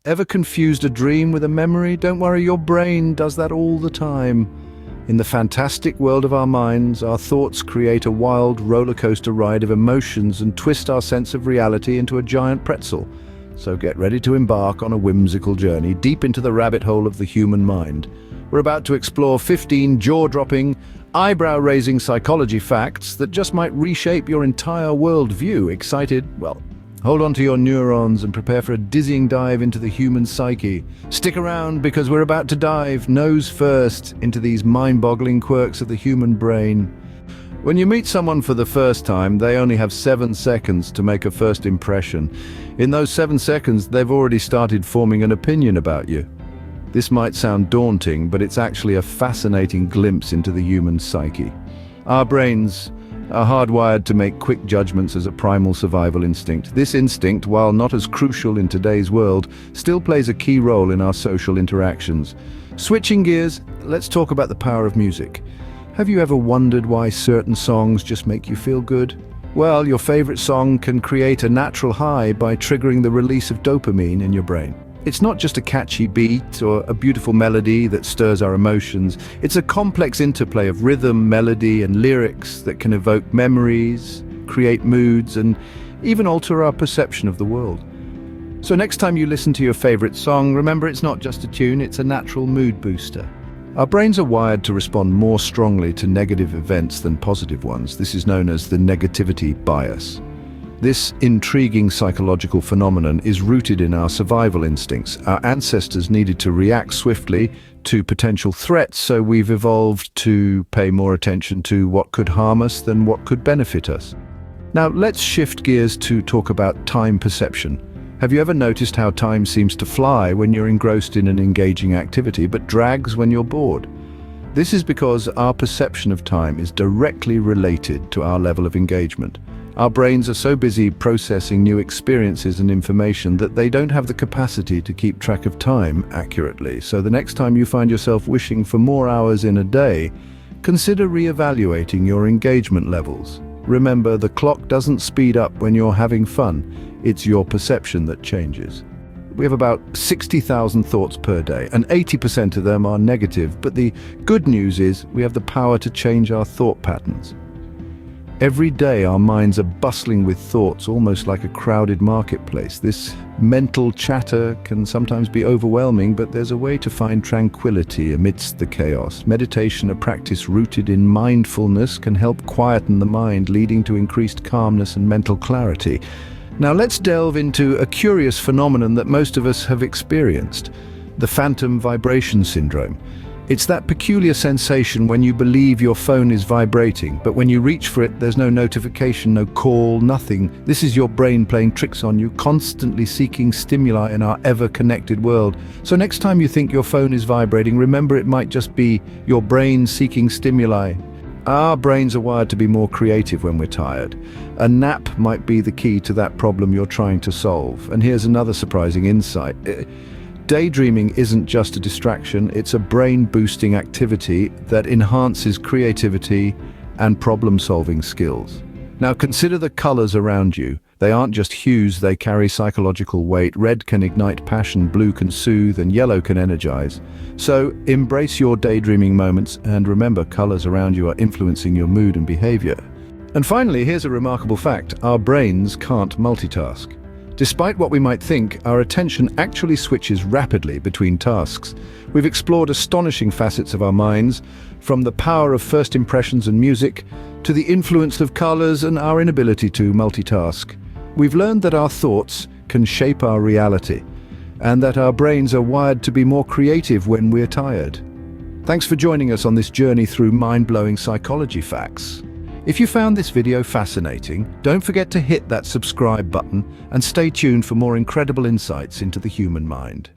Ever confused a dream with a memory? Don't worry, your brain does that all the time. In the fantastic world of our minds, our thoughts create a wild roller coaster ride of emotions and twist our sense of reality into a giant pretzel. So get ready to embark on a whimsical journey deep into the rabbit hole of the human mind. We're about to explore 15 jaw-dropping, eyebrow-raising psychology facts that just might reshape your entire worldview. Excited? Well, hold on to your neurons and prepare for a dizzying dive into the human psyche. Stick around because we're about to dive, nose first, into these mind-boggling quirks of the human brain. When you meet someone for the first time, they only have 7 seconds to make a first impression. In those 7 seconds, they've already started forming an opinion about you. This might sound daunting, but it's actually a fascinating glimpse into the human psyche. Our brains are hardwired to make quick judgments as a primal survival instinct. This instinct, while not as crucial in today's world, still plays a key role in our social interactions. Switching gears, let's talk about the power of music. Have you ever wondered why certain songs just make you feel good? Well, your favorite song can create a natural high by triggering the release of dopamine in your brain. It's not just a catchy beat or a beautiful melody that stirs our emotions. It's a complex interplay of rhythm, melody, and lyrics that can evoke memories, create moods, and even alter our perception of the world. So next time you listen to your favorite song, remember it's not just a tune, it's a natural mood booster. Our brains are wired to respond more strongly to negative events than positive ones. This is known as the negativity bias. This intriguing psychological phenomenon is rooted in our survival instincts. Our ancestors needed to react swiftly to potential threats, so we've evolved to pay more attention to what could harm us than what could benefit us. Now, let's shift gears to talk about time perception. Have you ever noticed how time seems to fly when you're engrossed in an engaging activity, but drags when you're bored? This is because our perception of time is directly related to our level of engagement. Our brains are so busy processing new experiences and information that they don't have the capacity to keep track of time accurately. So the next time you find yourself wishing for more hours in a day, consider re-evaluating your engagement levels. Remember, the clock doesn't speed up when you're having fun. It's your perception that changes. We have about 60,000 thoughts per day, and 80% of them are negative. But the good news is we have the power to change our thought patterns. Every day our minds are bustling with thoughts, almost like a crowded marketplace. This mental chatter can sometimes be overwhelming, but there's a way to find tranquility amidst the chaos. Meditation, a practice rooted in mindfulness, can help quieten the mind, leading to increased calmness and mental clarity. Now let's delve into a curious phenomenon that most of us have experienced: the phantom vibration syndrome. It's that peculiar sensation when you believe your phone is vibrating, but when you reach for it, there's no notification, no call, nothing. This is your brain playing tricks on you, constantly seeking stimuli in our ever-connected world. So next time you think your phone is vibrating, remember it might just be your brain seeking stimuli. Our brains are wired to be more creative when we're tired. A nap might be the key to that problem you're trying to solve. And here's another surprising insight. Daydreaming isn't just a distraction, it's a brain-boosting activity that enhances creativity and problem-solving skills. Now consider the colors around you. They aren't just hues, they carry psychological weight. Red can ignite passion, blue can soothe, and yellow can energize. So embrace your daydreaming moments, and remember, colors around you are influencing your mood and behavior. And finally, here's a remarkable fact: our brains can't multitask. Despite what we might think, our attention actually switches rapidly between tasks. We've explored astonishing facets of our minds, from the power of first impressions and music, to the influence of colors and our inability to multitask. We've learned that our thoughts can shape our reality, and that our brains are wired to be more creative when we're tired. Thanks for joining us on this journey through mind-blowing psychology facts. If you found this video fascinating, don't forget to hit that subscribe button and stay tuned for more incredible insights into the human mind.